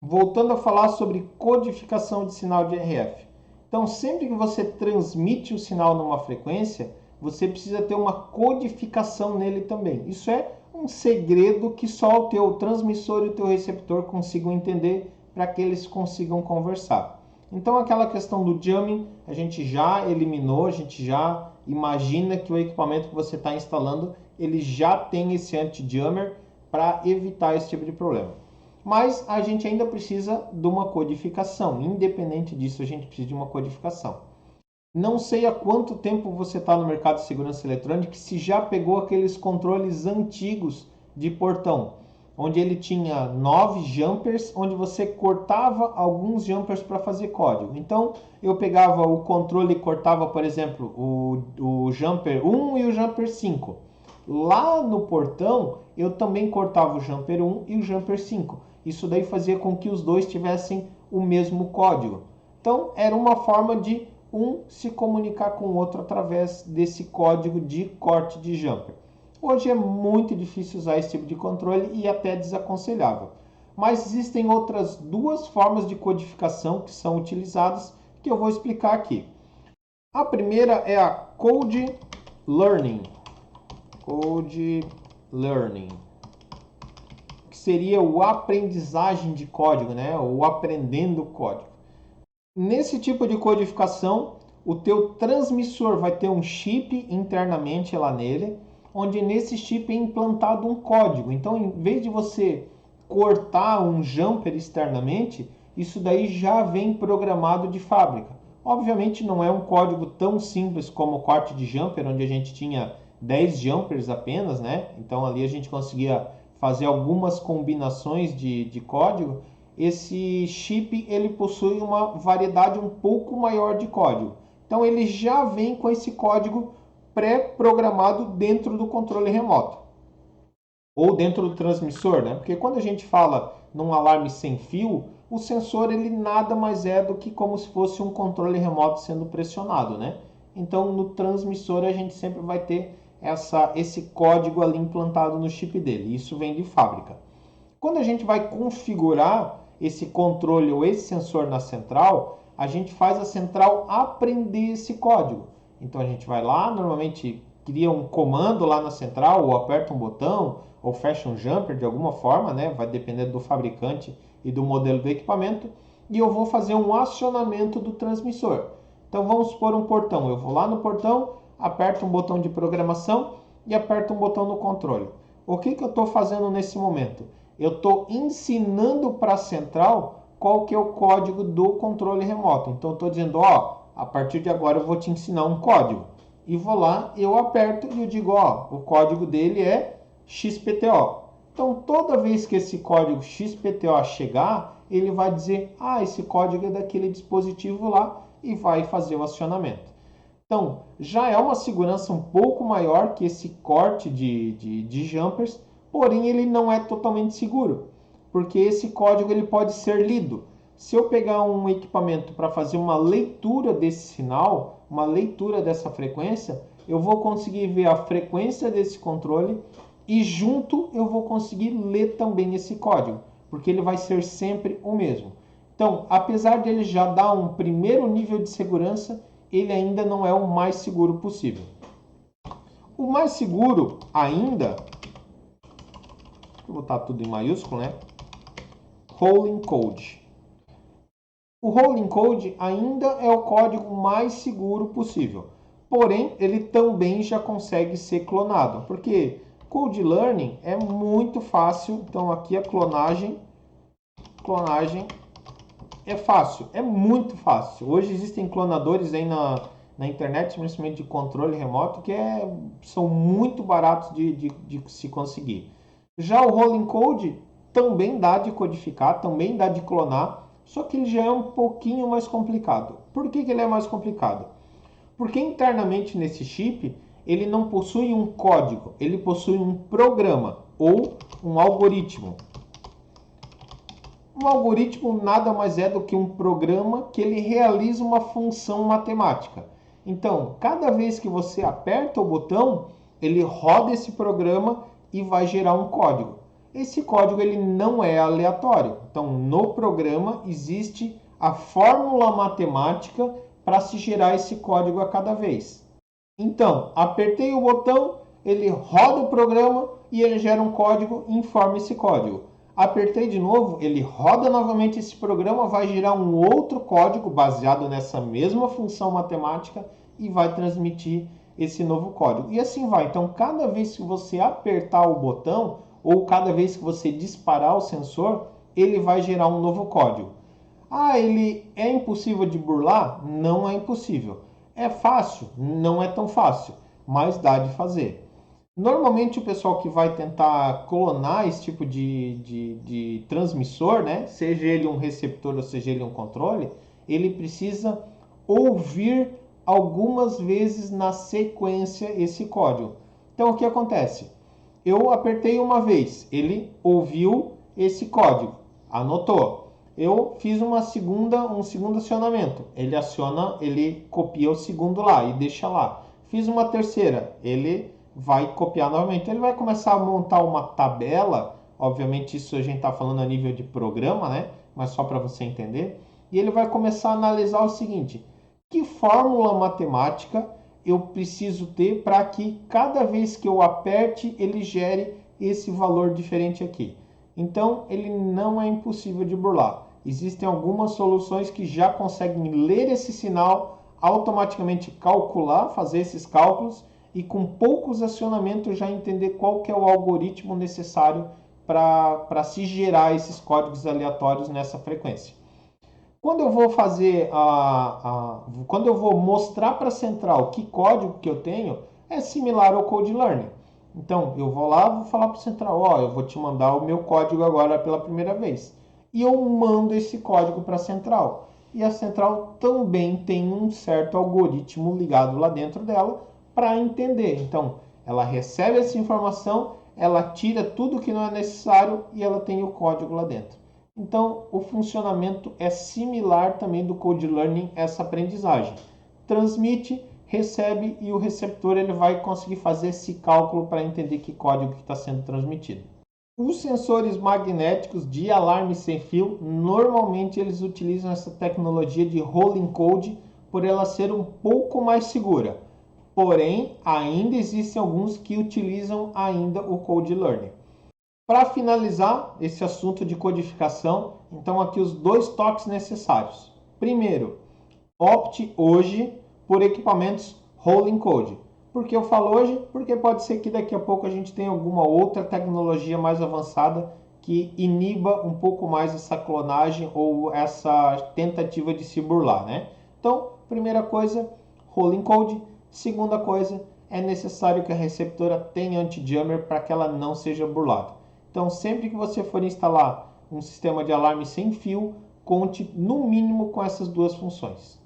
Voltando a falar sobre codificação de sinal de RF. Então, sempre que você transmite o sinal numa frequência, você precisa ter uma codificação nele também. Isso é um segredo que só o teu transmissor e o teu receptor consigam entender para que eles consigam conversar. Então, aquela questão do jamming, a gente já eliminou, a gente já imagina que o equipamento que você está instalando, ele já tem esse anti-jammer para evitar esse tipo de problema. Mas a gente ainda precisa de uma codificação. Independente disso, a gente precisa de uma codificação. Não sei há quanto tempo você está no mercado de segurança eletrônica, se já pegou aqueles controles antigos de portão, onde ele tinha 9 jumpers, onde você cortava alguns jumpers para fazer código. Então, eu pegava o controle e cortava, por exemplo, o jumper 1 e o jumper 5. Lá no portão, eu também cortava o jumper 1 e o jumper 5. Isso daí fazia com que os dois tivessem o mesmo código. Então, era uma forma de um se comunicar com o outro através desse código de corte de jumper. Hoje é muito difícil usar esse tipo de controle e até desaconselhável. Mas existem outras duas formas de codificação que são utilizadas que eu vou explicar aqui. A primeira é a Code Learning. Code Learning, que seria o aprendizagem de código, né? O aprendendo código. Nesse tipo de codificação, o teu transmissor vai ter um chip internamente lá nele, onde nesse chip é implantado um código. Então, em vez de você cortar um jumper externamente, isso daí já vem programado de fábrica. Obviamente não é um código tão simples como o corte de jumper, onde a gente tinha 10 jumpers apenas, né? Então ali a gente conseguia fazer algumas combinações de código. Esse chip ele possui uma variedade um pouco maior de código. Então ele já vem com esse código pré-programado dentro do controle remoto ou dentro do transmissor, né? Porque quando a gente fala num alarme sem fio, o sensor ele nada mais é do que como se fosse um controle remoto sendo pressionado, né? Então no transmissor a gente sempre vai ter esse código ali implantado no chip dele. Isso vem de fábrica. Quando a gente vai configurar esse controle ou esse sensor na central, a gente faz a central aprender esse código. Então a gente vai lá, normalmente cria um comando lá na central, ou aperta um botão, ou fecha um jumper de alguma forma, né? Vai depender do fabricante e do modelo do equipamento. E eu vou fazer um acionamento do transmissor. Então vamos supor um portão. Eu vou lá no portão, aperto um botão de programação e aperto um botão no controle. O que eu estou fazendo nesse momento? Eu estou ensinando para a central qual que é o código do controle remoto. Então, eu estou dizendo, ó, a partir de agora eu vou te ensinar um código. E vou lá, eu aperto e eu digo, ó, o código dele é XPTO. Então, toda vez que esse código XPTO chegar, ele vai dizer, ah, esse código é daquele dispositivo lá e vai fazer o acionamento. Então, já é uma segurança um pouco maior que esse corte de jumpers, porém ele não é totalmente seguro, porque esse código ele pode ser lido. Se eu pegar um equipamento para fazer uma leitura desse sinal, uma leitura dessa frequência, eu vou conseguir ver a frequência desse controle e junto eu vou conseguir ler também esse código, porque ele vai ser sempre o mesmo. Então, apesar de ele já dar um primeiro nível de segurança, ele ainda não é o mais seguro possível. O mais seguro ainda, vou botar tudo em maiúsculo, né? Rolling Code. O Rolling Code ainda é o código mais seguro possível. Porém, ele também já consegue ser clonado, porque Code Learning é muito fácil. Então aqui a clonagem é fácil, é muito fácil. Hoje existem clonadores aí na internet, principalmente de controle remoto, que são muito baratos de se conseguir. Já o Rolling Code também dá de codificar, também dá de clonar, só que ele já é um pouquinho mais complicado. Por que ele é mais complicado? Porque internamente nesse chip, ele não possui um código, ele possui um programa ou um algoritmo. Um algoritmo nada mais é do que um programa que ele realiza uma função matemática. Então, cada vez que você aperta o botão, ele roda esse programa e vai gerar um código. esse código ele não é aleatório. Então, no programa existe a fórmula matemática para se gerar esse código a cada vez. Então, apertei o botão, ele roda o programa e ele gera um código e informa esse código. Apertei de novo, ele roda novamente esse programa, vai gerar um outro código baseado nessa mesma função matemática e vai transmitir esse novo código. E assim vai. Então, cada vez que você apertar o botão ou cada vez que você disparar o sensor, ele vai gerar um novo código. Ah, ele é impossível de burlar? Não é impossível. É fácil? Não é tão fácil, mas dá de fazer. Normalmente o pessoal que vai tentar clonar esse tipo de transmissor, né, seja ele um receptor ou seja ele um controle, ele precisa ouvir algumas vezes na sequência esse código. Então o que acontece? Eu apertei uma vez, ele ouviu esse código, anotou. Eu fiz um segundo acionamento. Ele aciona, ele copia o segundo lá e deixa lá. Fiz uma terceira, ele vai copiar novamente. Ele vai começar a montar uma tabela. Obviamente isso a gente está falando a nível de programa, né? Mas só para você entender. E ele vai começar a analisar o seguinte: que fórmula matemática eu preciso ter para que cada vez que eu aperte ele gere esse valor diferente aqui. Então ele não é impossível de burlar. Existem algumas soluções que já conseguem ler esse sinal, automaticamente calcular, fazer esses cálculos e com poucos acionamentos já entender qual que é o algoritmo necessário para se gerar esses códigos aleatórios nessa frequência. Quando eu vou fazer quando eu vou mostrar para a central que código que eu tenho, é similar ao Code Learning. Então, eu vou lá, vou falar para a central, ó, eu vou te mandar o meu código agora pela primeira vez. E eu mando esse código para a central. E a central também tem um certo algoritmo ligado lá dentro dela para entender. Então, ela recebe essa informação, ela tira tudo que não é necessário e ela tem o código lá dentro. Então, o funcionamento é similar também do Code Learning, essa aprendizagem. Transmite, recebe e o receptor ele vai conseguir fazer esse cálculo para entender que código que está sendo transmitido. Os sensores magnéticos de alarme sem fio, normalmente eles utilizam essa tecnologia de rolling code por ela ser um pouco mais segura. Porém, ainda existem alguns que utilizam ainda o Code Learning. Para finalizar esse assunto de codificação, então aqui os dois toques necessários. Primeiro, opte hoje por equipamentos rolling code. Por que eu falo hoje? Porque pode ser que daqui a pouco a gente tenha alguma outra tecnologia mais avançada que iniba um pouco mais essa clonagem ou essa tentativa de se burlar, né? Então, primeira coisa, rolling code. Segunda coisa, é necessário que a receptora tenha anti-jammer para que ela não seja burlada. Então, sempre que você for instalar um sistema de alarme sem fio, conte no mínimo com essas duas funções.